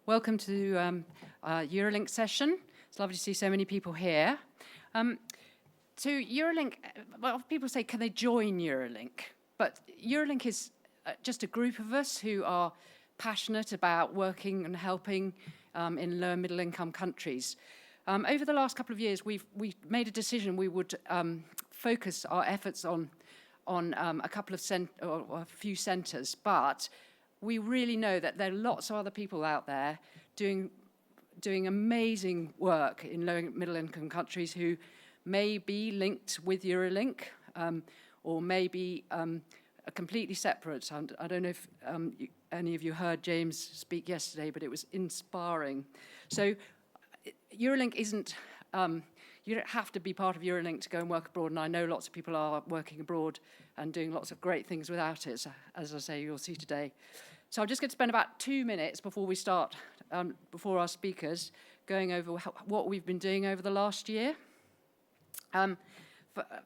Welcome to our Urolink session. It's lovely to see so many people here. So Urolink, well, people say, can they join Urolink? But Urolink is just a group of us who are passionate about working and helping in low and middle income countries. Over the last couple of years, we've made a decision we would focus our efforts on a couple of or a few centres, but we really know that there are lots of other people out there doing amazing work in low and middle income countries who may be linked with Urolink or may be completely separate. And I don't know if any of you heard James speak yesterday, but it was inspiring. So Urolink isn't, you don't have to be part of Urolink to go and work abroad, and I know lots of people are working abroad and doing lots of great things without it, as I say, you'll see today. So I'm just going to spend about 2 minutes before we start, before our speakers, going over what we've been doing over the last year.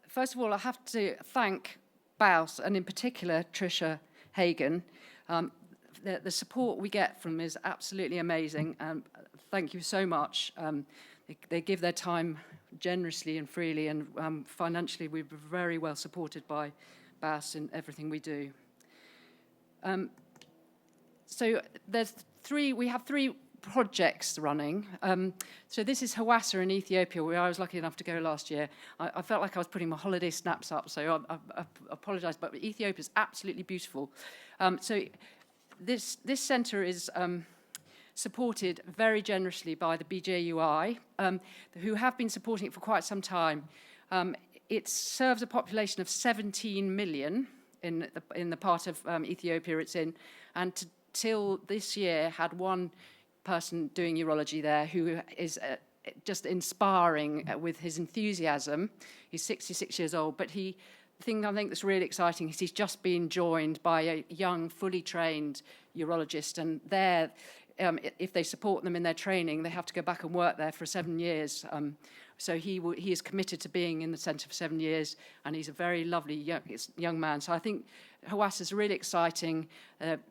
First of all, I have to thank BAUS, and in particular Tricia Hagen. The support we get from them is absolutely amazing. Thank you so much. They give their time generously and freely, and financially we're very well supported by BAUS in everything we do. So we have three projects running. So this is Hawassa in Ethiopia, where I was lucky enough to go last year. I felt like I was putting my holiday snaps up, so I apologise, but Ethiopia is absolutely beautiful. So this centre is supported very generously by the BJUI, who have been supporting it for quite some time. It serves a population of 17 million in the part of Ethiopia it's in, and till this year had one person doing urology there who is just inspiring with his enthusiasm. He's 66 years old, but the thing I think that's really exciting is he's just been joined by a young, fully trained urologist, and if they support them in their training, they have to go back and work there for 7 years. So he is committed to being in the centre for 7 years, and he's a very lovely young man. So I think Hawassa is really exciting,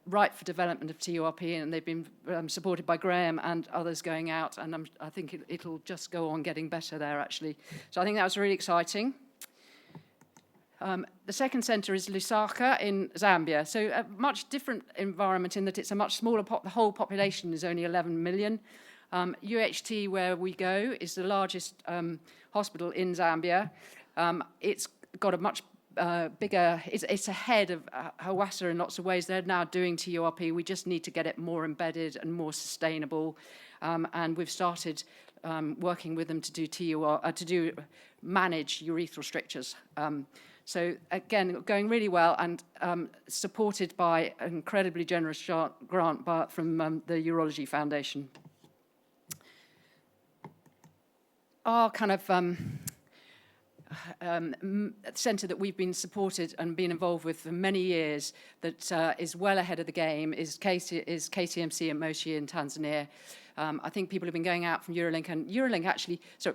right for development of TURP, and they've been supported by Graham and others going out, and I think it'll just go on getting better there, actually. So I think that was really exciting. The second centre is Lusaka in Zambia. So a much different environment in that it's a much smaller the whole population is only 11 million. UHT, where we go, is the largest hospital in Zambia. It's got a much bigger, it's ahead of Hawassa in lots of ways. They're now doing TURP. We just need to get it more embedded and more sustainable. And we've started working with them to manage urethral strictures. So again, going really well, and supported by an incredibly generous grant from the Urology Foundation. Our kind of centre that we've been supported and been involved with for many years, that is well ahead of the game, is KCMC in Moshi in Tanzania. I think people have been going out from Urolink, and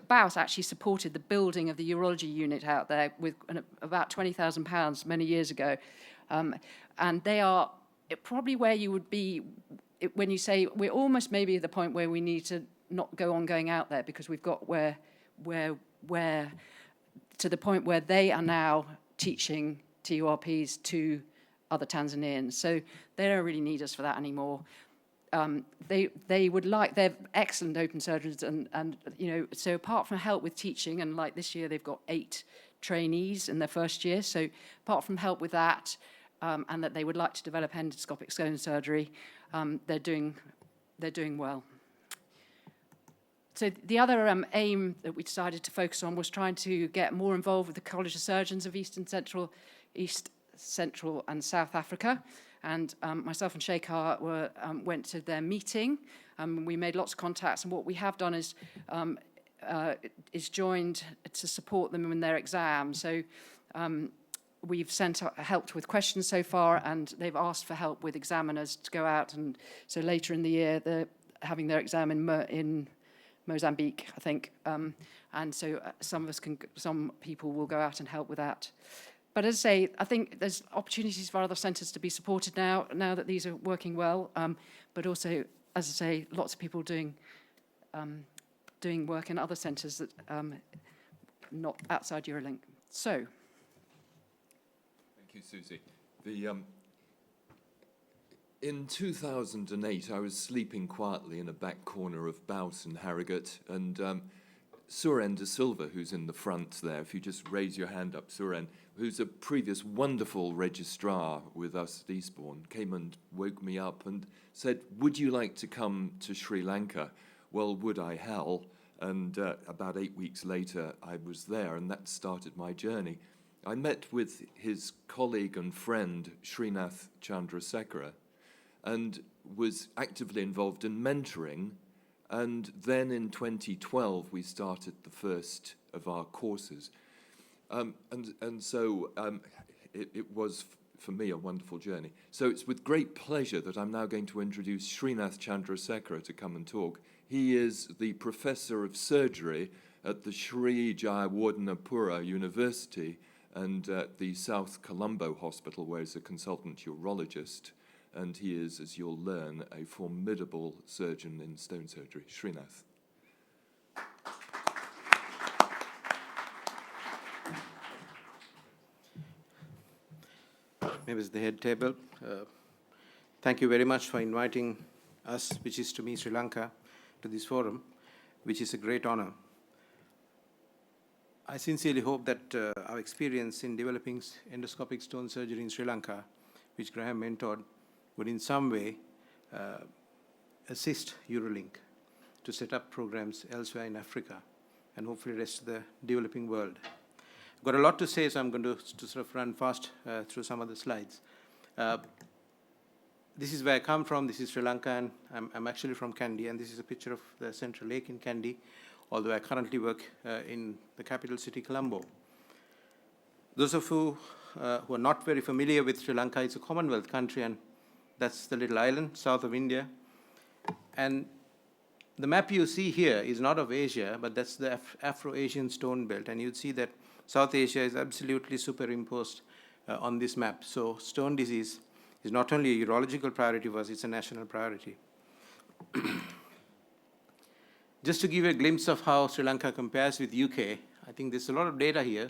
BAUS actually supported the building of the urology unit out there with about £20,000 many years ago. And they are probably where you would be when you say we're almost maybe at the point where we need to not go on going out there, because we've got where to the point where they are now teaching TURPs to other Tanzanians. So they don't really need us for that anymore. They would like, they're excellent open surgeons, and so apart from help with teaching, and like this year they've got 8 trainees in their first year, so apart from help with that, and that they would like to develop endoscopic stone surgery, they're doing well. So the other aim that we decided to focus on was trying to get more involved with the College of Surgeons of East Central and South Africa. And myself and Shekhar went to their meeting. We made lots of contacts, and what we have done is joined to support them in their exam. So we've helped with questions so far, and they've asked for help with examiners to go out. And so later in the year, they're having their exam in Mozambique, I think. And so some people will go out and help with that. But as I say, I think there's opportunities for other centres to be supported now that these are working well, but also as I say, lots of people doing work in other centres that not outside Urolink. So. Thank you, Susie. In 2008, I was sleeping quietly in a back corner of BAUS in Harrogate, and Suren de Silva, who's in the front there, if you just raise your hand up, Suren, who's a previous wonderful registrar with us at Eastbourne, came and woke me up and said, "Would you like to come to Sri Lanka?" Well, would I hell? And about 8 weeks later, I was there, and that started my journey. I met with his colleague and friend, Srinath Chandrasekhara, and was actively involved in mentoring. And then in 2012, we started the first of our courses. So it was, for me, a wonderful journey. So it's with great pleasure that I'm now going to introduce Srinath Chandrasekhara to come and talk. He is the professor of surgery at the Sri Jayewardenepura University and at the South Colombo Hospital, where he's a consultant urologist. And he is, as you'll learn, a formidable surgeon in stone surgery. Srinath. Maybe it's the head table. Thank you very much for inviting us, which is to me Sri Lanka, to this forum, which is a great honor. I sincerely hope that our experience in developing endoscopic stone surgery in Sri Lanka, which Graham mentored, would in some way assist Urolink to set up programs elsewhere in Africa and hopefully the rest of the developing world. I've got a lot to say, so I'm going to sort of run fast through some of the slides. This is where I come from. This is Sri Lanka, and I'm actually from Kandy, and this is a picture of the central lake in Kandy, although I currently work in the capital city, Colombo. Those of you who are not very familiar with Sri Lanka, it's a Commonwealth country, and that's the little island south of India. And the map you see here is not of Asia, but that's the Afro-Asian stone belt. And you'd see that South Asia is absolutely superimposed on this map. So stone disease is not only a urological priority for us, it's a national priority. Just to give you a glimpse of how Sri Lanka compares with UK, I think there's a lot of data here,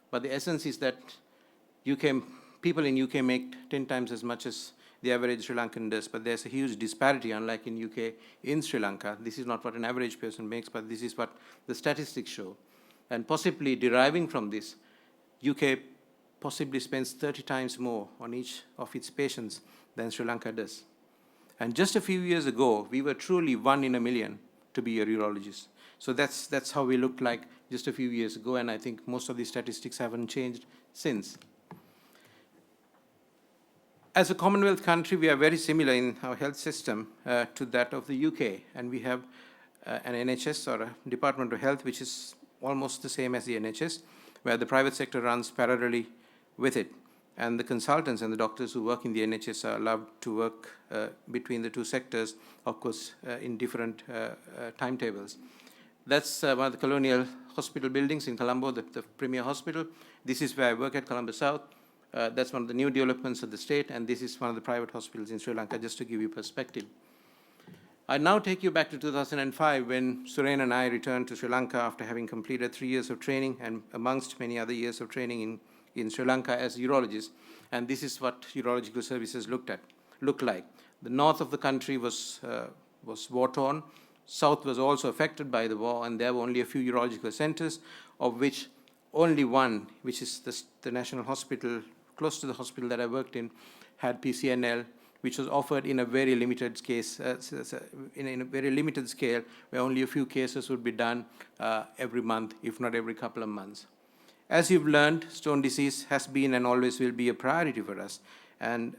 but the essence is that people in UK make 10 times as much as the average Sri Lankan does, but there's a huge disparity, unlike in UK, in Sri Lanka. This is not what an average person makes, but this is what the statistics show. And possibly deriving from this, UK possibly spends 30 times more on each of its patients than Sri Lanka does. And just a few years ago, we were truly 1 in a million to be a urologist. So that's how we looked like just a few years ago, and I think most of these statistics haven't changed since. As a Commonwealth country, we are very similar in our health system to that of the UK, and we have an NHS, or a Department of Health, which is almost the same as the NHS, where the private sector runs parallelly with it. And the consultants and the doctors who work in the NHS are allowed to work between the two sectors, of course, in different timetables. That's one of the colonial hospital buildings in Colombo, the premier hospital. This is where I work at Colombo South. That's one of the new developments of the state, and this is one of the private hospitals in Sri Lanka, just to give you perspective. I now take you back to 2005, when Suren and I returned to Sri Lanka after having completed 3 years of training, and amongst many other years of training in Sri Lanka as urologists. And this is what urological services looked like. The north of the country was war-torn. South was also affected by the war, and there were only a few urological centers, of which only one, which is the National Hospital, close to the hospital that I worked in, had PCNL, which was offered in a very limited case, in a very limited scale, where only a few cases would be done every month, if not every couple of months. As you've learned, stone disease has been and always will be a priority for us. And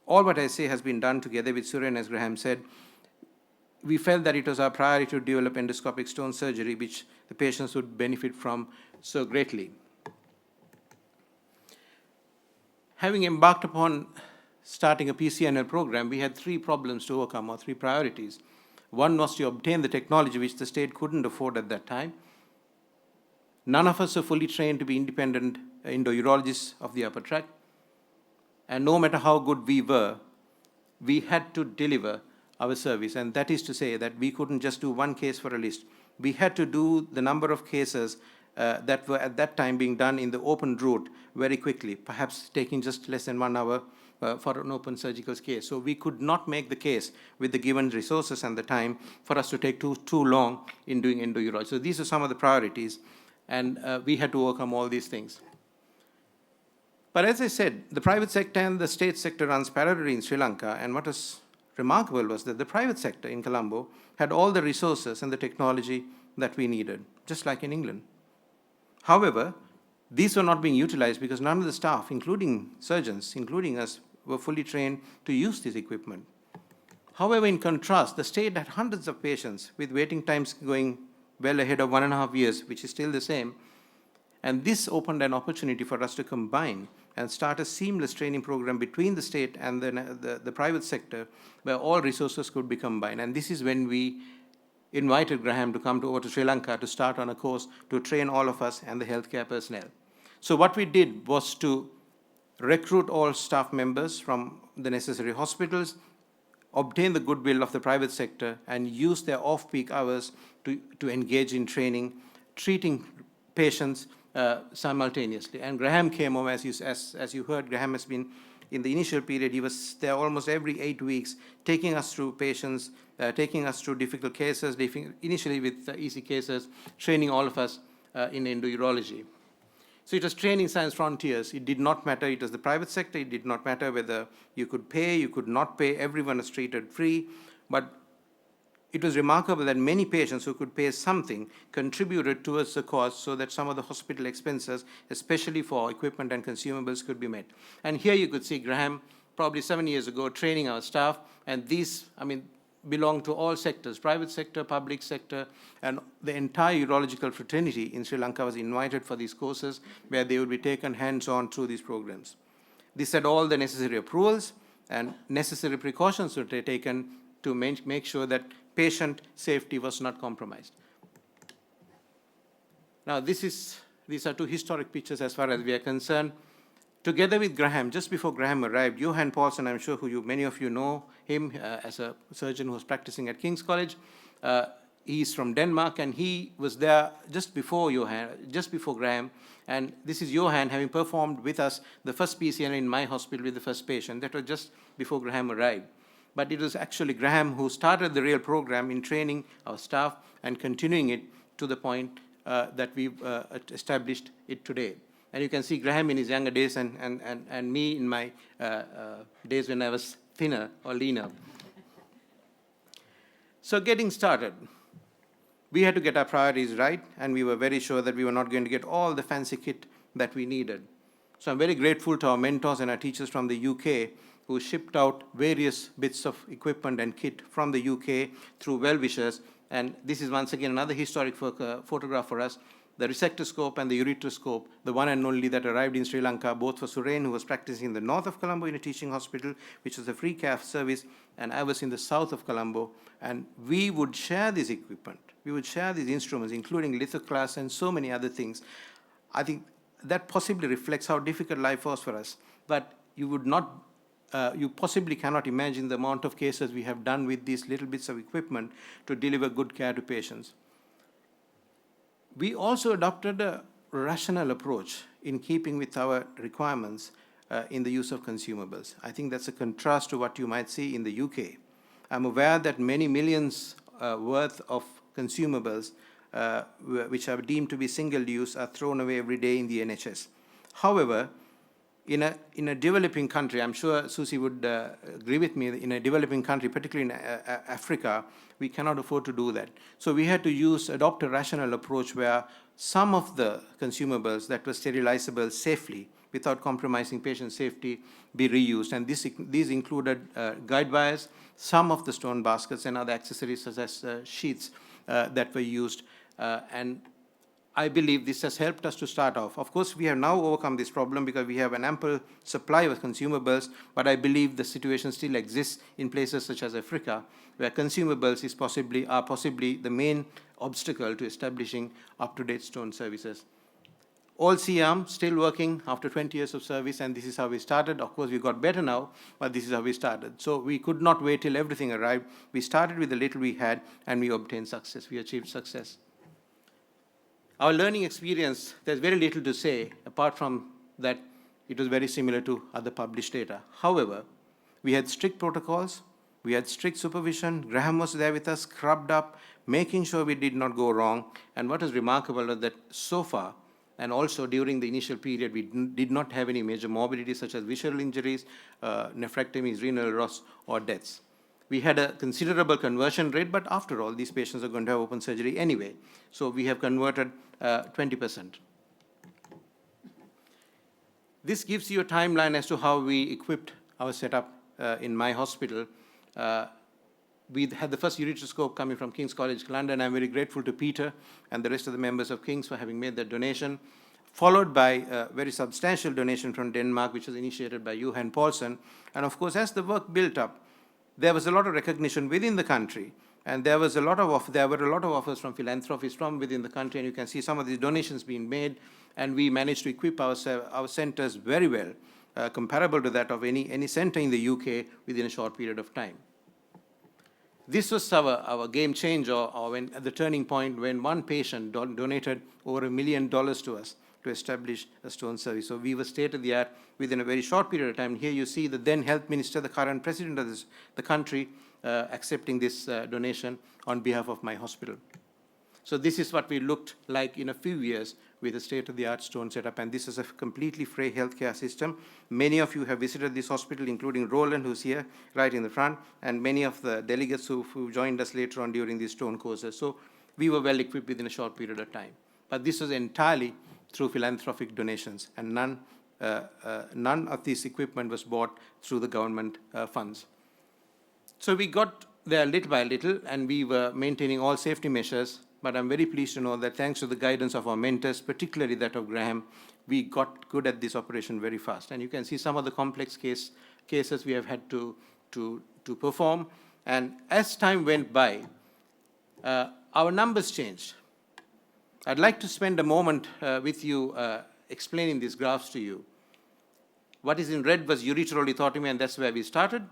all what I say has been done together with Suren, as Graham said. We felt that it was our priority to develop endoscopic stone surgery, which the patients would benefit from so greatly. Having embarked upon starting a PCNL program, we had 3 problems to overcome, or 3 priorities. One was to obtain the technology, which the state couldn't afford at that time. None of us are fully trained to be independent endourologists of the upper tract. And no matter how good we were, we had to deliver our service. And that is to say that we couldn't just do one case for a list. We had to do the number of cases that were at that time being done in the open route very quickly, perhaps taking just less than 1 hour for an open surgical case. So we could not make the case with the given resources and the time for us to take too long in doing endourology. So these are some of the priorities, and we had to overcome all these things. But as I said, the private sector and the state sector runs parallelly in Sri Lanka, and what was remarkable was that the private sector in Colombo had all the resources and the technology that we needed, just like in England. However, these were not being utilized because none of the staff, including surgeons, including us, were fully trained to use this equipment. However, in contrast, the state had hundreds of patients with waiting times going well ahead of 1.5 years, which is still the same. And this opened an opportunity for us to combine and start a seamless training program between the state and the private sector, where all resources could be combined. And this is when we invited Graham to come over to Sri Lanka to start on a course to train all of us and the healthcare personnel. So what we did was to recruit all staff members from the necessary hospitals, obtain the goodwill of the private sector, and use their off-peak hours to engage in training, treating patients simultaneously. And Graham came over, as you heard, Graham has been, in the initial period, he was there almost every 8 weeks, taking us through patients, taking us through difficult cases, initially with easy cases, training all of us in endourology. So it was training science frontiers. It did not matter. It was the private sector. It did not matter whether you could pay, you could not pay. Everyone was treated free. But it was remarkable that many patients who could pay something contributed towards the cause so that some of the hospital expenses, especially for equipment and consumables, could be met. And here you could see Graham, probably 7 years ago, training our staff. And these, belong to all sectors, private sector, public sector, and the entire urological fraternity in Sri Lanka was invited for these courses where they would be taken hands-on through these programs. This had all the necessary approvals and necessary precautions were taken to make sure that patient safety was not compromised. Now, these are two historic pictures as far as we are concerned. Together with Graham, just before Graham arrived, Johan Paulsen, I'm sure many of you know him as a surgeon who was practicing at King's College. He's from Denmark, and he was there just before Graham. And this is Johan having performed with us the first PCN in my hospital with the first patient. That was just before Graham arrived. But it was actually Graham who started the real program in training our staff and continuing it to the point that we've established it today. And you can see Graham in his younger days and me in my days when I was thinner or leaner. So getting started, we had to get our priorities right, and we were very sure that we were not going to get all the fancy kit that we needed. So I'm very grateful to our mentors and our teachers from the UK who shipped out various bits of equipment and kit from the UK through well-wishers. And this is once again another historic photograph for us. The resectoscope and the ureteroscope, the one and only that arrived in Sri Lanka, both for Suren, who was practicing in the north of Colombo in a teaching hospital, which was a free CAF service, and I was in the south of Colombo. And we would share this equipment. We would share these instruments, including lithoclass and so many other things. I think that possibly reflects how difficult life was for us. But you would not, you possibly cannot imagine the amount of cases we have done with these little bits of equipment to deliver good care to patients. We also adopted a rational approach in keeping with our requirements in the use of consumables. I think that's a contrast to what you might see in the UK. I'm aware that many millions worth of consumables which are deemed to be single-use are thrown away every day in the NHS. However, in a developing country, I'm sure Susie would agree with me, in a developing country, particularly in Africa, we cannot afford to do that. So we had to adopt a rational approach where some of the consumables that were sterilizable safely, without compromising patient safety, be reused. And these included guide wires, some of the stone baskets, and other accessories such as sheets that were used. And I believe this has helped us to start off. Of course, we have now overcome this problem because we have an ample supply of consumables, but I believe the situation still exists in places such as Africa, where consumables are possibly the main obstacle to establishing up-to-date stone services. All C-arm, still working after 20 years of service, and this is how we started. Of course, we got better now, but this is how we started. So we could not wait till everything arrived. We started with the little we had, and we obtained success. We achieved success. Our learning experience, there's very little to say, apart from that it was very similar to other published data. However, we had strict protocols, we had strict supervision. Graham was there with us, scrubbed up, making sure we did not go wrong. And what is remarkable is that so far, and also during the initial period, we did not have any major morbidities such as visceral injuries, nephrectomies, renal loss, or deaths. We had a considerable conversion rate, but after all, these patients are going to have open surgery anyway. So we have converted 20%. This gives you a timeline as to how we equipped our setup in my hospital. We had the first ureteroscope coming from King's College London. I'm very grateful to Peter and the rest of the members of King's for having made that donation, followed by a very substantial donation from Denmark, which was initiated by Johan Paulsen. And of course, as the work built up, there was a lot of recognition within the country, and there were a lot of offers from philanthropists from within the country, and you can see some of these donations being made, and we managed to equip our centers very well, comparable to that of any center in the UK within a short period of time. This was our game changer, or when, at the turning point when one patient donated over $1 million to us to establish a stone service. So we were state-of-the-art within a very short period of time. Here you see the then health minister, the current president of the country, accepting this donation on behalf of my hospital. So this is what we looked like in a few years with a state-of-the-art stone setup, and this is a completely free healthcare system. Many of you have visited this hospital, including Roland, who's here right in the front, and many of the delegates who joined us later on during these stone courses. So we were well equipped within a short period of time. But this was entirely through philanthropic donations, and none of this equipment was bought through the government funds. So we got there little by little, and we were maintaining all safety measures. But I'm very pleased to know that thanks to the guidance of our mentors, particularly that of Graham, we got good at this operation very fast. And you can see some of the complex cases we have had to perform. And as time went by, our numbers changed. I'd like to spend a moment with you explaining these graphs to you. What is in red was ureteral lithotomy, and that's where we started.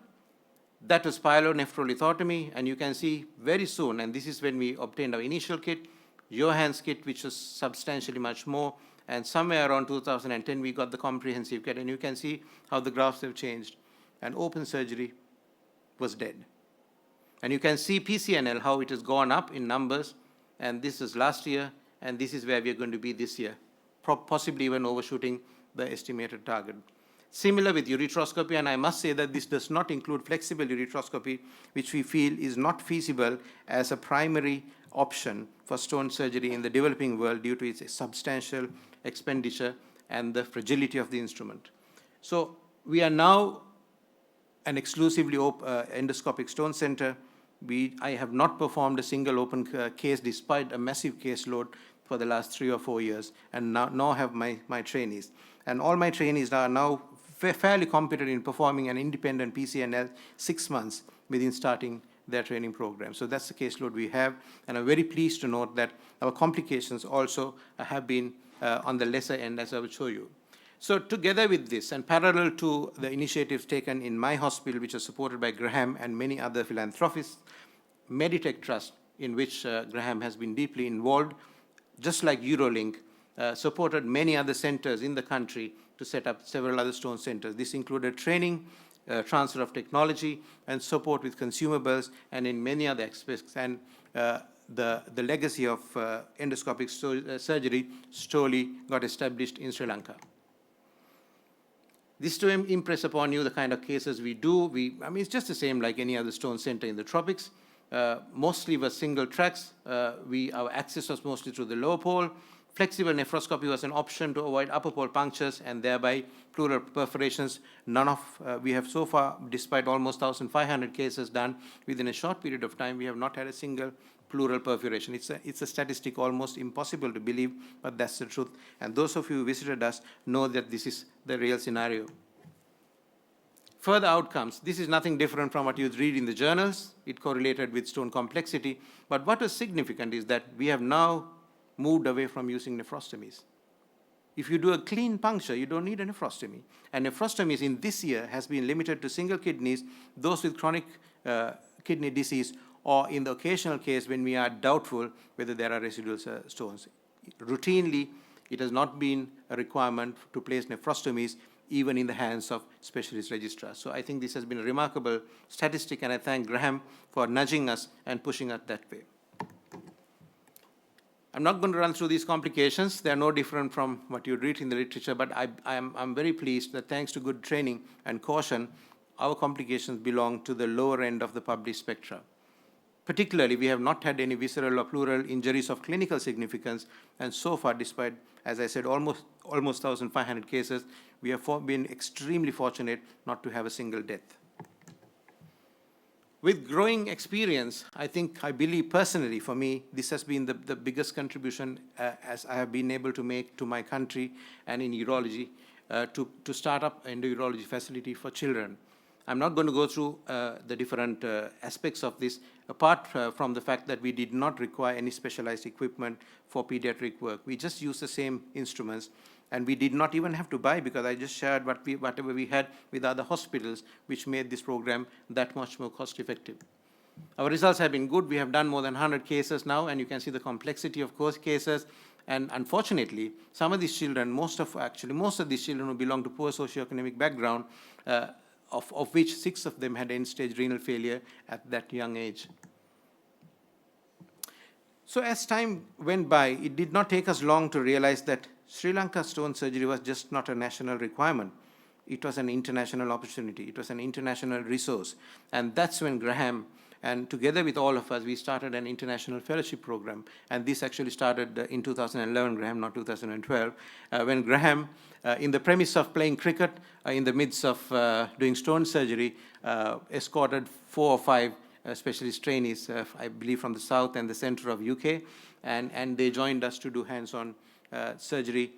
That was pyelonephrolithotomy, and you can see very soon, and this is when we obtained our initial kit, Johan's kit, which was substantially much more, and somewhere around 2010, we got the comprehensive kit, and you can see how the graphs have changed, and open surgery was dead. And you can see PCNL, how it has gone up in numbers, and this is last year, and this is where we are going to be this year, possibly even overshooting the estimated target. Similar with ureteroscopy, and I must say that this does not include flexible ureteroscopy, which we feel is not feasible as a primary option for stone surgery in the developing world due to its substantial expenditure and the fragility of the instrument. So we are now an exclusively endoscopic stone center. I have not performed a single open case despite a massive caseload for the last 3 or 4 years, and now have my trainees. And all my trainees are now fairly competent in performing an independent PCNL 6 months within starting their training program. So that's the caseload we have, and I'm very pleased to note that our complications also have been on the lesser end, as I will show you. So together with this, and parallel to the initiatives taken in my hospital, which are supported by Graham and many other philanthropists, Meditech Trust, in which Graham has been deeply involved, just like Urolink, supported many other centers in the country to set up several other stone centers. This included training, transfer of technology, and support with consumables, and in many other aspects. And the legacy of endoscopic surgery slowly got established in Sri Lanka. This to impress upon you the kind of cases we do. I mean, it's just the same like any other stone center in the tropics. Mostly were single tracks. Our access was mostly through the lower pole. Flexible nephroscopy was an option to avoid upper pole punctures and thereby pleural perforations. We have so far, despite almost 1,500 cases done within a short period of time, we have not had a single pleural perforation. It's a statistic almost impossible to believe, but that's the truth. And those of you who visited us know that this is the real scenario. Further outcomes, this is nothing different from what you'd read in the journals. It correlated with stone complexity. But what is significant is that we have now moved away from using nephrostomies. If you do a clean puncture, you don't need a nephrostomy. And nephrostomies in this year has been limited to single kidneys, those with chronic kidney disease, or in the occasional case when we are doubtful whether there are residual stones. Routinely, it has not been a requirement to place nephrostomies even in the hands of specialist registrars. So I think this has been a remarkable statistic, and I thank Graham for nudging us and pushing us that way. I'm not going to run through these complications. They are no different from what you read in the literature, but I'm very pleased that thanks to good training and caution, our complications belong to the lower end of the published spectra. Particularly, we have not had any visceral or pleural injuries of clinical significance, and so far, despite, as I said, almost 1,500 cases, we have been extremely fortunate not to have a single death. With growing experience, I believe personally for me, this has been the biggest contribution as I have been able to make to my country and in urology to start up an endourology facility for children. I'm not going to go through the different aspects of this, apart from the fact that we did not require any specialized equipment for pediatric work. We just used the same instruments, and we did not even have to buy, because I just shared whatever we had with other hospitals, which made this program that much more cost-effective. Our results have been good. We have done more than 100 cases now, and you can see the complexity of cases. And unfortunately, some of these children, most of these children who belong to poor socioeconomic background, of which 6 of them had end-stage renal failure at that young age. So as time went by, it did not take us long to realize that Sri Lanka stone surgery was just not a national requirement. It was an international opportunity. It was an international resource. And that's when Graham, and together with all of us, we started an international fellowship program. And this actually started in 2011, Graham, not 2012, when Graham, in the premise of playing cricket, in the midst of doing stone surgery, escorted 4 or 5 specialist trainees, I believe from the south and the center of UK, and they joined us to do hands-on surgery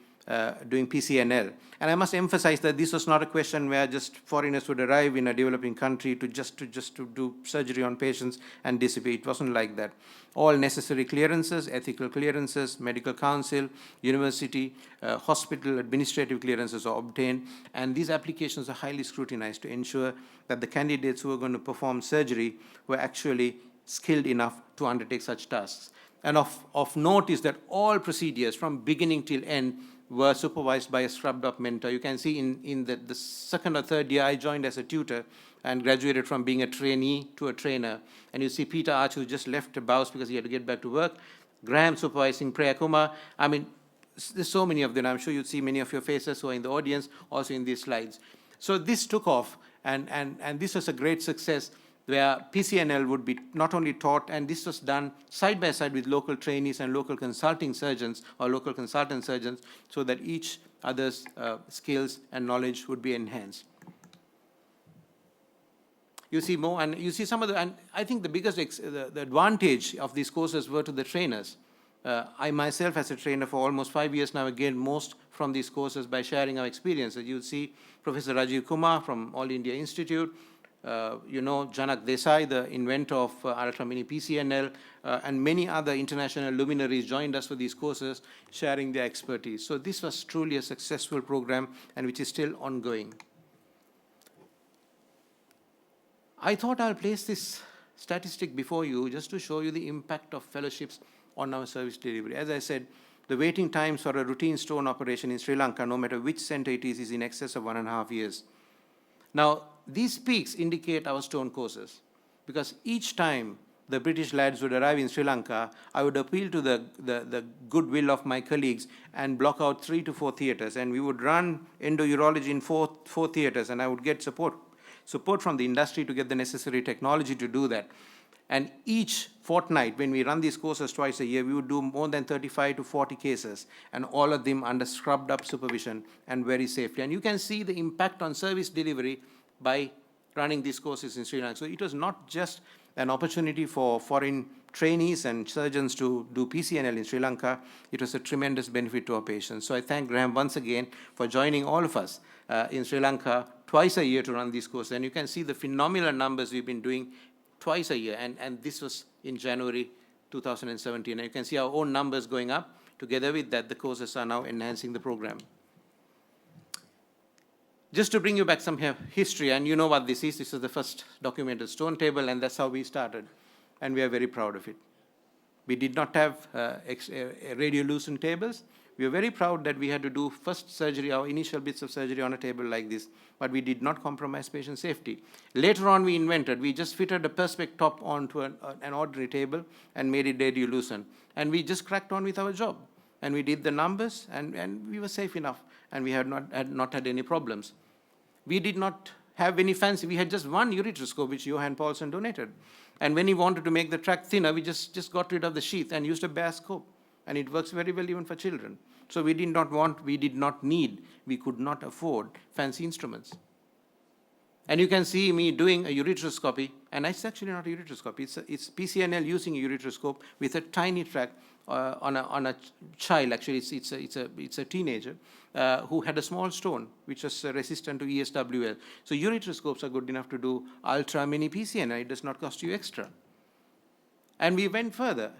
doing PCNL. And I must emphasize that this was not a question where just foreigners would arrive in a developing country to do surgery on patients and dissipate. It wasn't like that. All necessary clearances, ethical clearances, medical council, university, hospital administrative clearances are obtained, and these applications are highly scrutinized to ensure that the candidates who are going to perform surgery were actually skilled enough to undertake such tasks. And of note is that all procedures from beginning till end were supervised by a scrubbed-up mentor. You can see in the second or third year, I joined as a tutor and graduated from being a trainee to a trainer. And you see Peter Arch, who just left BAUS because he had to get back to work, Graham supervising Preya Kumar. I mean, there's so many of them. I'm sure you'd see many of your faces who are in the audience, also in these slides. So this took off, and this was a great success, where PCNL would be not only taught, and this was done side by side with local trainees and local consulting surgeons or local consultant surgeons, so that each other's skills and knowledge would be enhanced. You see more, and you see some of the, and I think the biggest, the advantage of these courses were to the trainers. I myself, as a trainer for almost 5 years now, gained most from these courses by sharing our experiences. You see Professor Rajiv Kumar from All India Institute, you know, Janak Desai, the inventor of Ultra Mini PCNL, and many other international luminaries joined us for these courses, sharing their expertise. So this was truly a successful program, and which is still ongoing. I thought I'll place this statistic before you just to show you the impact of fellowships on our service delivery. As I said, the waiting times for a routine stone operation in Sri Lanka, no matter which center it is in excess of 1.5 years. Now, these peaks indicate our stone courses, because each time the British lads would arrive in Sri Lanka, I would appeal to the goodwill of my colleagues and block out 3 to 4 theaters, and we would run endourology in four theaters, and I would get support from the industry to get the necessary technology to do that. And each fortnight, when we run these courses twice a year, we would do more than 35 to 40 cases, and all of them under scrubbed-up supervision and very safely. And you can see the impact on service delivery by running these courses in Sri Lanka. So it was not just an opportunity for foreign trainees and surgeons to do PCNL in Sri Lanka. It was a tremendous benefit to our patients. So I thank Graham once again for joining all of us in Sri Lanka twice a year to run these courses. And you can see the phenomenal numbers we've been doing twice a year, and this was in January 2017. And you can see our own numbers going up. Together with that, the courses are now enhancing the program. Just to bring you back some history, and you know what this is the first documented stone table, and that's how we started, and we are very proud of it. We did not have radiolucent tables. We are very proud that we had to do first surgery, our initial bits of surgery on a table like this, but we did not compromise patient safety. Later on, we just fitted a perspex top onto an ordinary table and made it radiolucent. And we just cracked on with our job. And we did the numbers, and we were safe enough, and we had not had any problems. We did not have any fancy. We had just one ureteroscope, which Johan Paulsen donated. And when he wanted to make the tract thinner, we just got rid of the sheath and used a bare scope. And it works very well even for children. So we did not need, we could not afford fancy instruments. And you can see me doing a ureteroscopy, and it's actually not a ureteroscopy. It's PCNL using a ureteroscope with a tiny tract on a child. Actually, it's a teenager who had a small stone which was resistant to ESWL. So ureteroscopes are good enough to do ultra mini PCNL. It does not cost you extra. And we went further.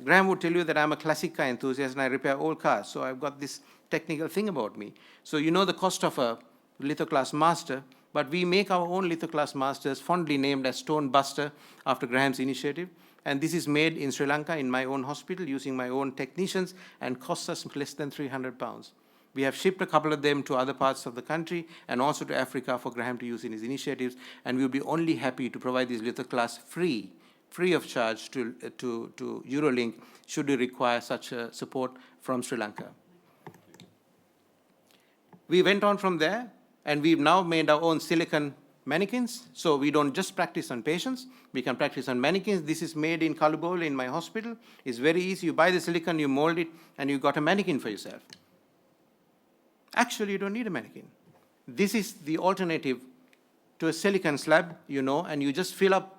Graham would tell you that I'm a classic car enthusiast and I repair old cars. So I've got this technical thing about me. So you know the cost of a lithoclass master, but we make our own lithoclass masters, fondly named as Stone Buster after Graham's initiative. And this is made in Sri Lanka in my own hospital using my own technicians and costs us less than 300 pounds. We have shipped a couple of them to other parts of the country and also to Africa for Graham to use in his initiatives. And we'll be only happy to provide these lithoclass free of charge to Urolink should you require such support from Sri Lanka. We went on from there, and we've now made our own silicon mannequins. So we don't just practice on patients, we can practice on mannequins. This is made in Kalubol in my hospital. It's very easy. You buy the silicon, you mold it, and you got a mannequin for yourself. Actually, you don't need a mannequin. This is the alternative to a silicon slab, and you just fill up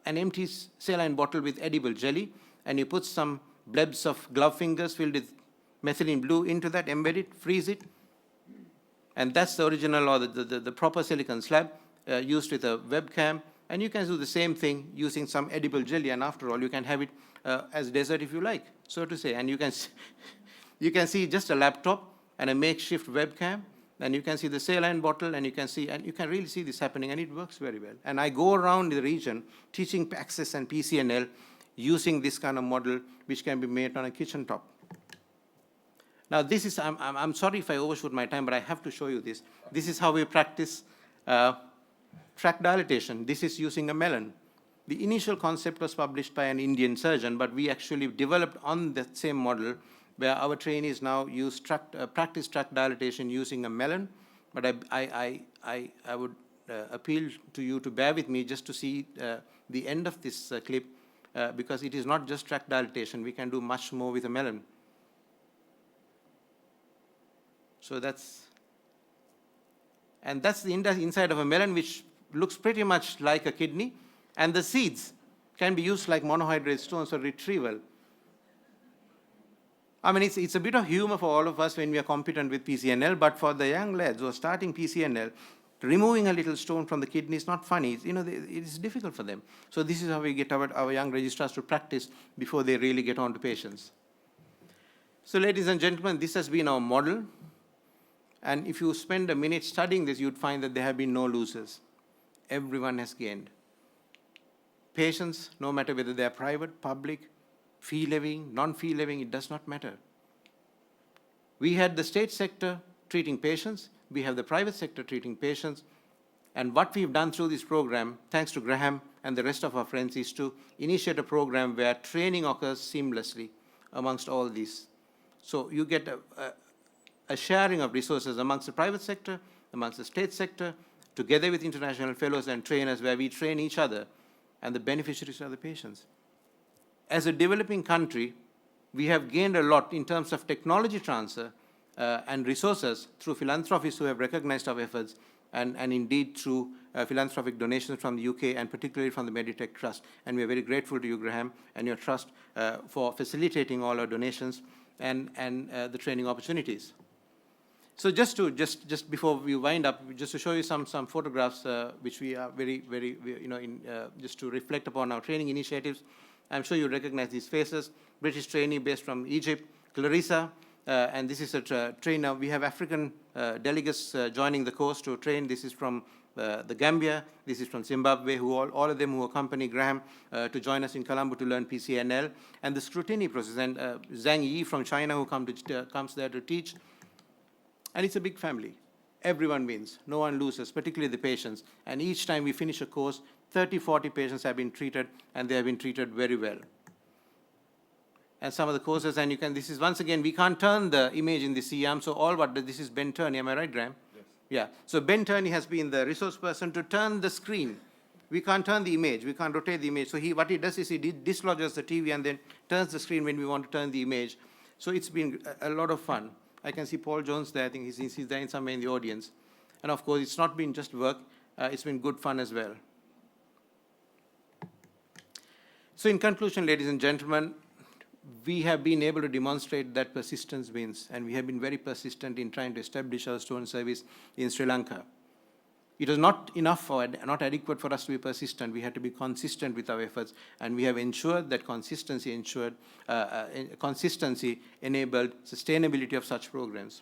an empty saline bottle with edible jelly, and you put some blebs of glove fingers filled with methylene blue into that, embed it, freeze it, and that's the original or the proper silicon slab used with a webcam. And you can do the same thing using some edible jelly, and after all, you can have it as dessert if you like, so to say. And you can see just a laptop and a makeshift webcam, and you can see the saline bottle, and you can really see this happening, and it works very well. And I go around the region teaching access and PCNL using this kind of model, which can be made on a kitchen top. Now, this is, I'm sorry if I overshoot my time, but I have to show you this. This is how we practice tract dilatation. This is using a melon. The initial concept was published by an Indian surgeon, but we actually developed on that same model where our trainees now use practice tract dilatation using a melon. But I would appeal to you to bear with me just to see the end of this clip, because it is not just tract dilatation. We can do much more with a melon. So that's the inside of a melon, which looks pretty much like a kidney. And the seeds can be used like monohydrate stones for retrieval. I mean, it's a bit of humor for all of us when we are competent with PCNL, but for the young lads who are starting PCNL, removing a little stone from the kidney is not funny. It is difficult for them. So this is how we get our young registrars to practice before they really get on to patients. So ladies and gentlemen, this has been our model. And if you spend a minute studying this, you'd find that there have been no losers. Everyone has gained. Patients, no matter whether they are private, public, fee levying, non-fee levying, it does not matter. We had the state sector treating patients, we have the private sector treating patients, and what we've done through this program, thanks to Graham and the rest of our friends, is to initiate a program where training occurs seamlessly amongst all these. So you get a sharing of resources amongst the private sector, amongst the state sector, together with international fellows and trainers, where we train each other, and the beneficiaries are the patients. As a developing country, we have gained a lot in terms of technology transfer and resources through philanthropists who have recognized our efforts, and indeed through philanthropic donations from the UK and particularly from the Meditech Trust. And we are very grateful to you, Graham, and your trust for facilitating all our donations and the training opportunities. So just before we wind up, just to show you some photographs which we are just to reflect upon our training initiatives. I'm sure you recognize these faces. British trainee based from Egypt, Clarissa, and this is a trainer. We have African delegates joining the course to train. This is from the Gambia. This is from Zimbabwe, who all of them who accompany Graham to join us in Colombo to learn PCNL. And the scrutiny process, and Zhang Yi from China, who comes there to teach. And it's a big family. Everyone wins. No one loses, particularly the patients. And each time we finish a course, 30, 40 patients have been treated, and they have been treated very well. And some of the courses, and you can, this is once again, we can't turn the image in the C-arm, so all what, this is Ben Turney, am I right, Graham? Yes. Yeah, so Ben Turney has been the resource person to turn the screen. We can't turn the image, we can't rotate the image. So what he does is he dislodges the TV and then turns the screen when we want to turn the image. So it's been a lot of fun. I can see Paul Jones there, I think he's there somewhere in the audience. And of course, it's not been just work, it's been good fun as well. So in conclusion, ladies and gentlemen, we have been able to demonstrate that persistence wins, and we have been very persistent in trying to establish our stone service in Sri Lanka. It was not enough or not adequate for us to be persistent. We had to be consistent with our efforts, and we have ensured that consistency enabled sustainability of such programs.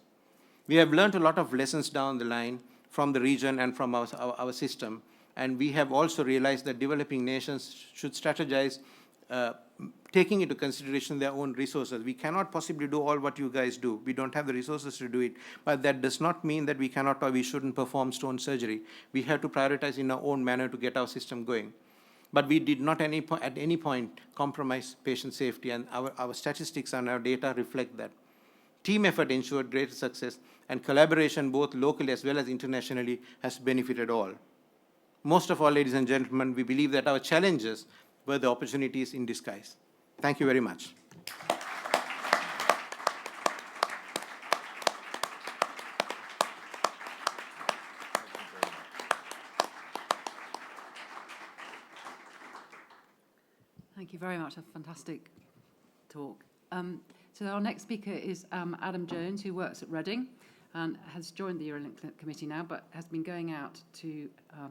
We have learned a lot of lessons down the line from the region and from our system, and we have also realized that developing nations should strategize taking into consideration their own resources. We cannot possibly do all what you guys do. We don't have the resources to do it, but that does not mean that we cannot or we shouldn't perform stone surgery. We have to prioritize in our own manner to get our system going. But we did not at any point compromise patient safety, and our statistics and our data reflect that. Team effort ensured greater success, and collaboration both locally as well as internationally has benefited all. Most of all, ladies and gentlemen, we believe that our challenges were the opportunities in disguise. Thank you very much. Thank you very much. A fantastic talk. So our next speaker is Adam Jones, who works at Reading and has joined the Urolink committee now, but has been going out to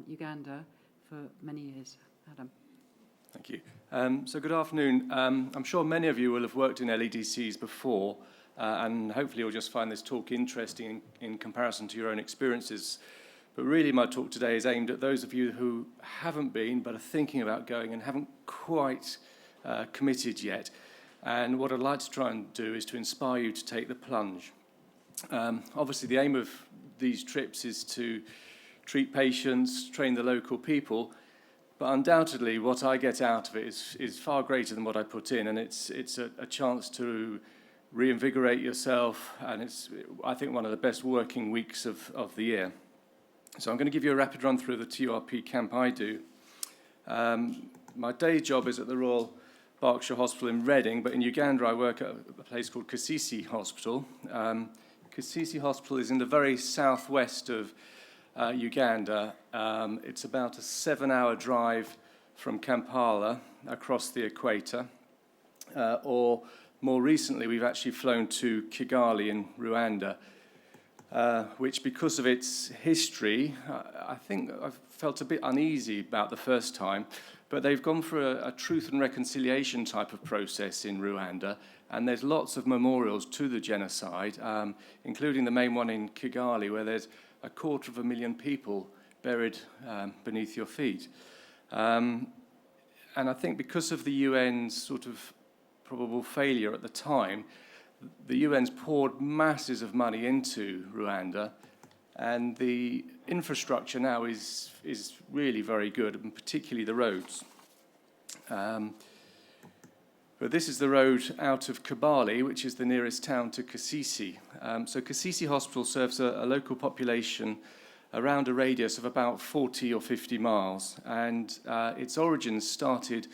Uganda for many years. Adam. Thank you. So good afternoon. I'm sure many of you will have worked in LEDCs before, and hopefully you'll just find this talk interesting in comparison to your own experiences. But really my talk today is aimed at those of you who haven't been but are thinking about going and haven't quite committed yet. And what I'd like to try and do is to inspire you to take the plunge. Obviously the aim of these trips is to treat patients, train the local people, but undoubtedly what I get out of it is far greater than what I put in, and it's a chance to reinvigorate yourself, and it's, I think, one of the best working weeks of the year. So I'm going to give you a rapid run through the TURP camp I do. My day job is at the Royal Berkshire Hospital in Reading, but in Uganda I work at a place called Kasisi Hospital. Kasisi Hospital is in the very southwest of Uganda. It's about a 7-hour drive from Kampala across the equator, or more recently we've actually flown to Kigali in Rwanda, which, because of its history, I think I felt a bit uneasy about the first time, but they've gone for a truth and reconciliation type of process in Rwanda, and there's lots of memorials to the genocide, including the main one in Kigali, where there's 250,000 people buried beneath your feet. And I think because of the UN's sort of probable failure at the time, the UN's poured masses of money into Rwanda, and the infrastructure now is really very good, and particularly the roads. But this is the road out of Kibale, which is the nearest town to Kasisi. So Kasisi Hospital serves a local population around a radius of about 40 or 50 miles, and its origins started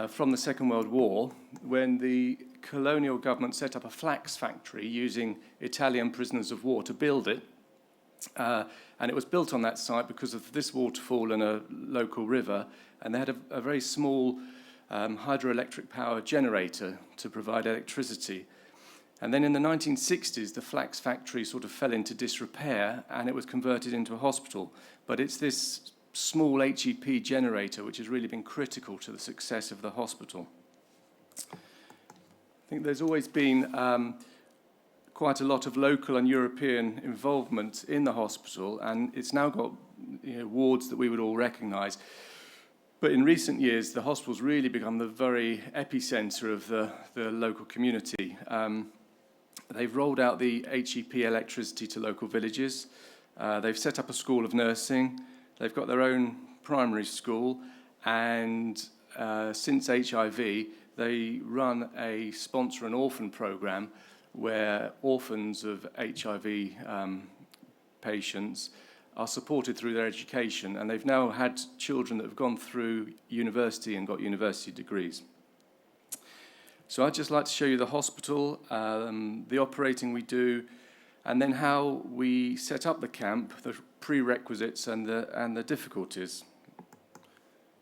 from the Second World War, when the colonial government set up a flax factory using Italian prisoners of war to build it. And it was built on that site because of this waterfall and a local river, and they had a very small hydroelectric power generator to provide electricity. And then in the 1960s, the flax factory sort of fell into disrepair, and it was converted into a hospital. But it's this small HEP generator, which has really been critical to the success of the hospital. I think there's always been quite a lot of local and European involvement in the hospital, and it's now got wards that we would all recognise. But in recent years, the hospital's really become the very epicentre of the local community. They've rolled out the HEP electricity to local villages. They've set up a school of nursing. They've got their own primary school. And since HIV, they run a sponsor and orphan program where orphans of HIV patients are supported through their education, and they've now had children that have gone through university and got university degrees. So I'd just like to show you the hospital, the operating we do, and then how we set up the camp, the prerequisites and the difficulties.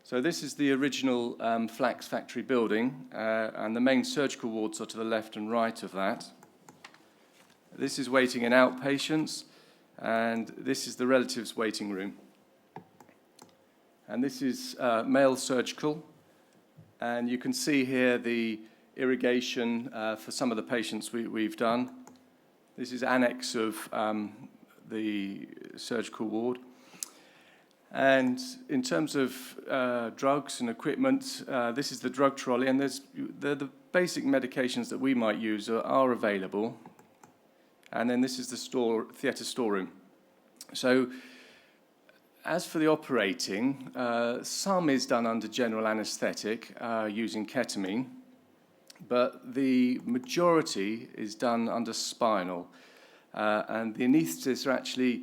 So this is the original flax factory building, and the main surgical wards are to the left and right of that. This is waiting in outpatients, and this is the relatives waiting room. And this is male surgical, and you can see here the irrigation for some of the patients we've done. This is annex of the surgical ward. And in terms of drugs and equipment, this is the drug trolley, and the basic medications that we might use are available. And then this is the theatre storeroom. So as for the operating, some is done under general anaesthetic using ketamine, but the majority is done under spinal. And the anaesthetists are actually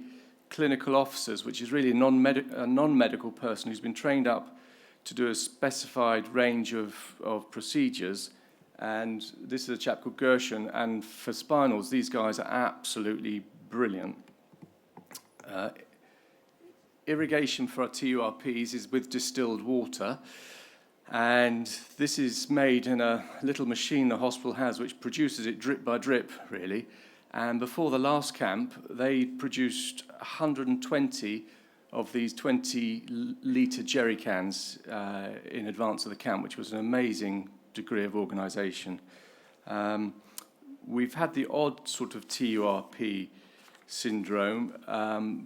clinical officers, which is really a non-medical person who's been trained up to do a specified range of procedures. And this is a chap called Gershon, and for spinals, these guys are absolutely brilliant. Irrigation for our TURPs is with distilled water, and this is made in a little machine the hospital has, which produces it drip by drip, really. And before the last camp, they produced 120 of these 20-litre jerry cans in advance of the camp, which was an amazing degree of organisation. We've had the odd sort of TURP syndrome,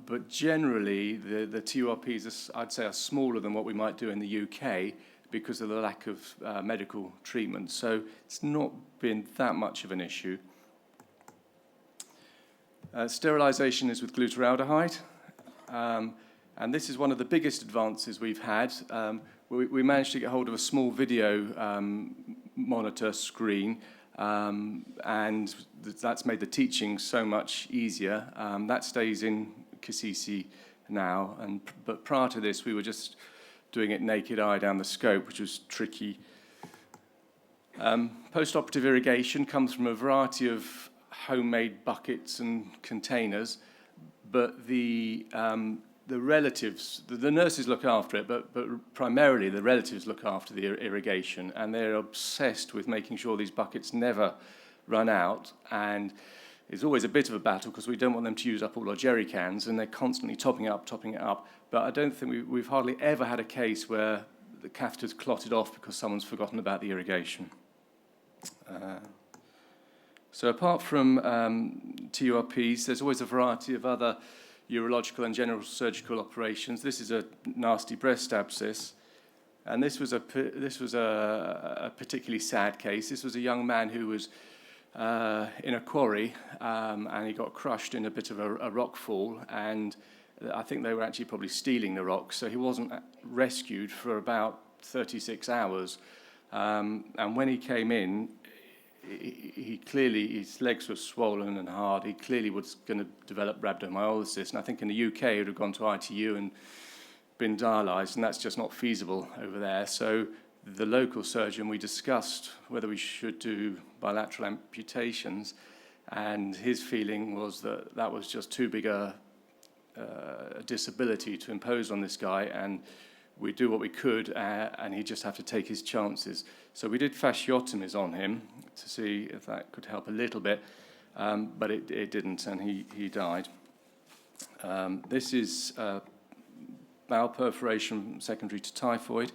but generally the TURPs, I'd say, are smaller than what we might do in the UK because of the lack of medical treatment. So it's not been that much of an issue. Sterilisation is with glutaraldehyde, and this is one of the biggest advances we've had. We managed to get hold of a small video monitor screen, and that's made the teaching so much easier. That stays in Kasisi now, but prior to this, we were just doing it naked eye down the scope, which was tricky. Post-operative irrigation comes from a variety of homemade buckets and containers, but the relatives, the nurses look after it, but primarily the relatives look after the irrigation, and they're obsessed with making sure these buckets never run out. And it's always a bit of a battle because we don't want them to use up all our jerry cans, and they're constantly topping it up. But I don't think we've hardly ever had a case where the catheter's clotted off because someone's forgotten about the irrigation. So apart from TURPs, there's always a variety of other urological and general surgical operations. This is a nasty breast abscess, and this was a particularly sad case. This was a young man who was in a quarry, and he got crushed in a bit of a rock fall, and I think they were actually probably stealing the rocks, so he wasn't rescued for about 36 hours. And when he came in, he clearly, his legs were swollen and hard. He clearly was going to develop rhabdomyolysis, and I think in the UK he would have gone to ITU and been dialysed, and that's just not feasible over there. So the local surgeon, we discussed whether we should do bilateral amputations, and his feeling was that that was just too big a disability to impose on this guy, and we'd do what we could, and he'd just have to take his chances. So we did fasciotomies on him to see if that could help a little bit, but it didn't, and he died. This is bowel perforation secondary to typhoid.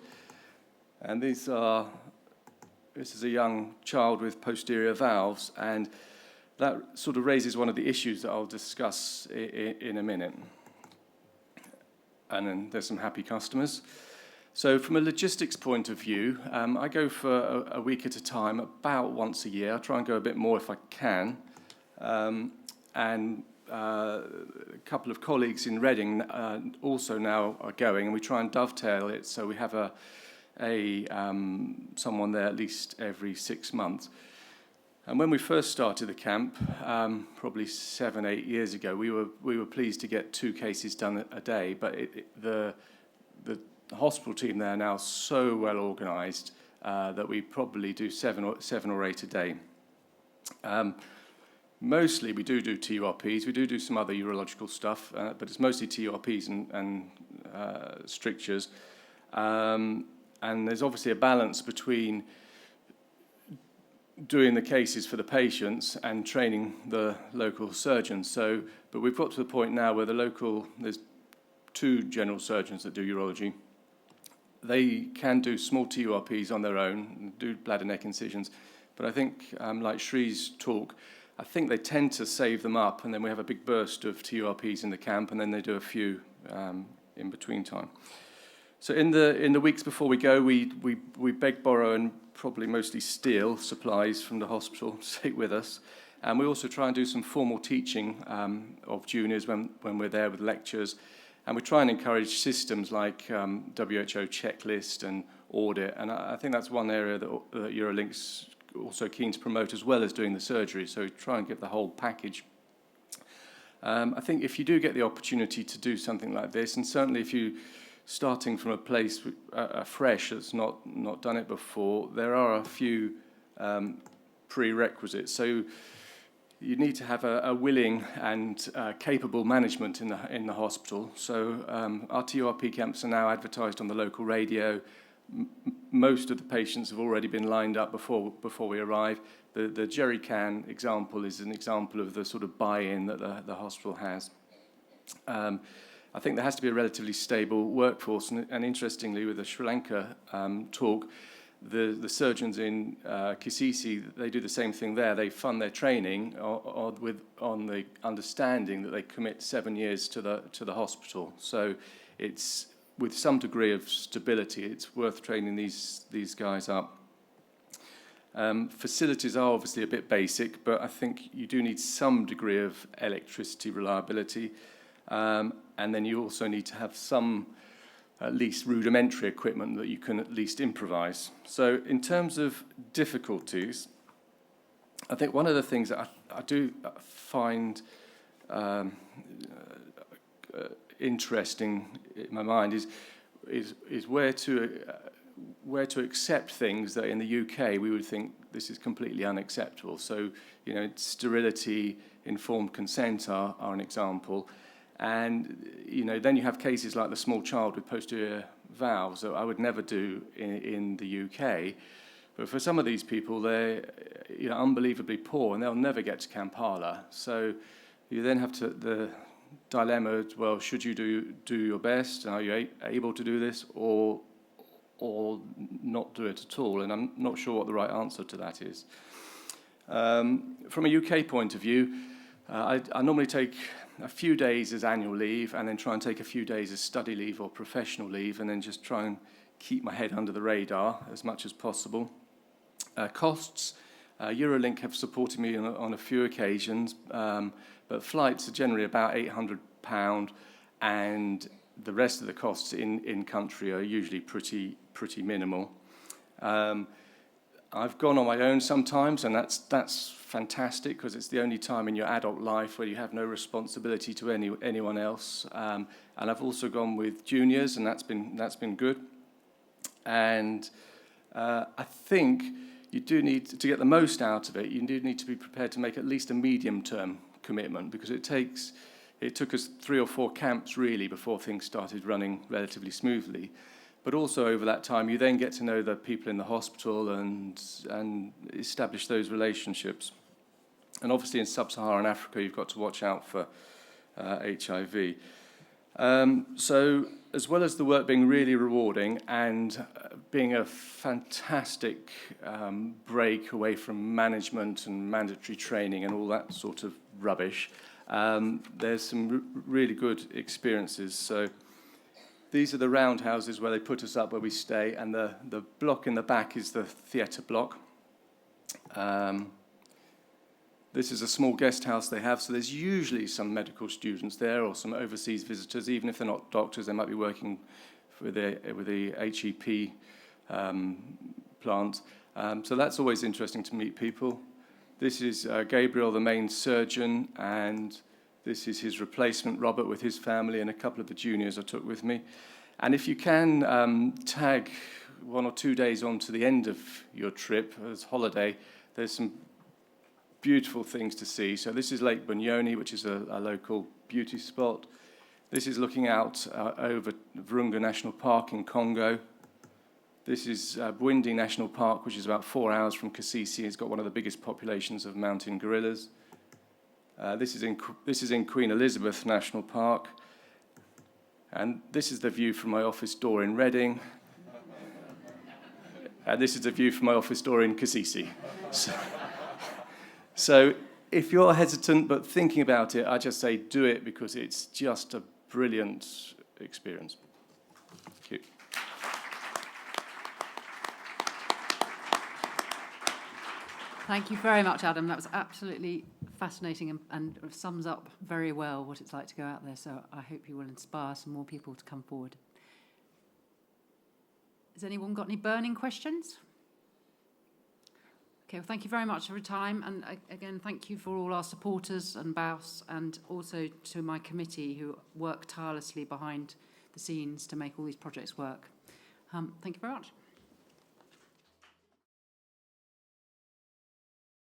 And this is a young child with posterior valves, and that sort of raises one of the issues that I'll discuss in a minute. And then there's some happy customers. So from a logistics point of view, I go for a week at a time, about once a year. I try and go a bit more if I can. And a couple of colleagues in Reading also now are going, and we try and dovetail it so we have someone there at least every 6 months. And when we first started the camp, probably 7, 8 years ago, we were pleased to get 2 cases done a day, but the hospital team there are now so well organised that we probably do 7 or 8 a day. Mostly we do TURPs, we do some other urological stuff, but it's mostly TURPs and strictures. And there's obviously a balance between doing the cases for the patients and training the local surgeons. But we've got to the point now where there's 2 general surgeons that do urology. They can do small TURPs on their own, do bladder neck incisions, but I think, like Shree's talk, I think they tend to save them up, and then we have a big burst of TURPs in the camp, and then they do a few in between time. So in the weeks before we go, we beg, borrow, and probably mostly steal supplies from the hospital to take with us. And we also try and do some formal teaching of juniors when we're there with lectures. And we try and encourage systems like WHO checklist and audit. And I think that's one area that Urolink's also keen to promote, as well as doing the surgery. So we try and get the whole package. I think if you do get the opportunity to do something like this, and certainly if you starting from a place fresh that's not done it before, there are a few prerequisites. So you need to have a willing and capable management in the hospital. So our TURP camps are now advertised on the local radio. Most of the patients have already been lined up before we arrive. The jerry can example is an example of the sort of buy-in that the hospital has. I think there has to be a relatively stable workforce, and interestingly, with the Sri Lanka talk, the surgeons in Kisisi, they do the same thing there. They fund their training on the understanding that they commit 7 years to the hospital. So it's with some degree of stability. It's worth training these guys up. Facilities are obviously a bit basic, but I think you do need some degree of electricity reliability. And then you also need to have some, at least rudimentary equipment that you can at least improvise. So in terms of difficulties, I think one of the things that I do find interesting in my mind is where to accept things that in the UK we would think this is completely unacceptable. So, sterility, informed consent are an example. And, then you have cases like the small child with posterior valves that I would never do in the UK. But for some of these people, they're unbelievably poor, and they'll never get to Kampala. So you then have the dilemma, well, should you do your best? Are you able to do this, or not do it at all? And I'm not sure what the right answer to that is. From a UK point of view, I normally take a few days as annual leave, and then try and take a few days as study leave or professional leave, and then just try and keep my head under the radar as much as possible. Costs, Urolink have supported me on a few occasions, but flights are generally about £800, and the rest of the costs in country are usually pretty minimal. I've gone on my own sometimes, and that's fantastic, because it's the only time in your adult life where you have no responsibility to anyone else. And I've also gone with juniors, and that's been good. And I think you do need to get the most out of it. You do need to be prepared to make at least a medium-term commitment, because it took us 3 or 4 camps really before things started running relatively smoothly. But also over that time, you then get to know the people in the hospital and establish those relationships. And obviously in sub-Saharan Africa, you've got to watch out for HIV. So as well as the work being really rewarding and being a fantastic break away from management and mandatory training and all that sort of rubbish, there's some really good experiences. So these are the roundhouses where they put us up, where we stay, and the block in the back is the theatre block. This is a small guest house they have, so there's usually some medical students there or some overseas visitors. Even if they're not doctors, they might be working with the HEP plant. So that's always interesting to meet people. This is Gabriel, the main surgeon, and this is his replacement, Robert, with his family, and a couple of the juniors I took with me. And if you can tag 1 or 2 days on to the end of your trip as holiday, there's some beautiful things to see. So this is Lake Bunyoni, which is a local beauty spot. This is looking out over Virunga National Park in Congo. This is Bwindi National Park, which is about 4 hours from Kasisi. It's got one of the biggest populations of mountain gorillas. This is in Queen Elizabeth National Park. And this is the view from my office door in Reading. And this is the view from my office door in Kasisi. So if you're hesitant but thinking about it, I just say do it, because it's just a brilliant experience. Thank you. Thank you very much, Adam. That was absolutely fascinating and sums up very well what it's like to go out there. So I hope you will inspire some more people to come forward. Has anyone got any burning questions? Okay, well, thank you very much for your time. And again, thank you for all our supporters and BAUS, and also to my committee who work tirelessly behind the scenes to make all these projects work. Thank you very much.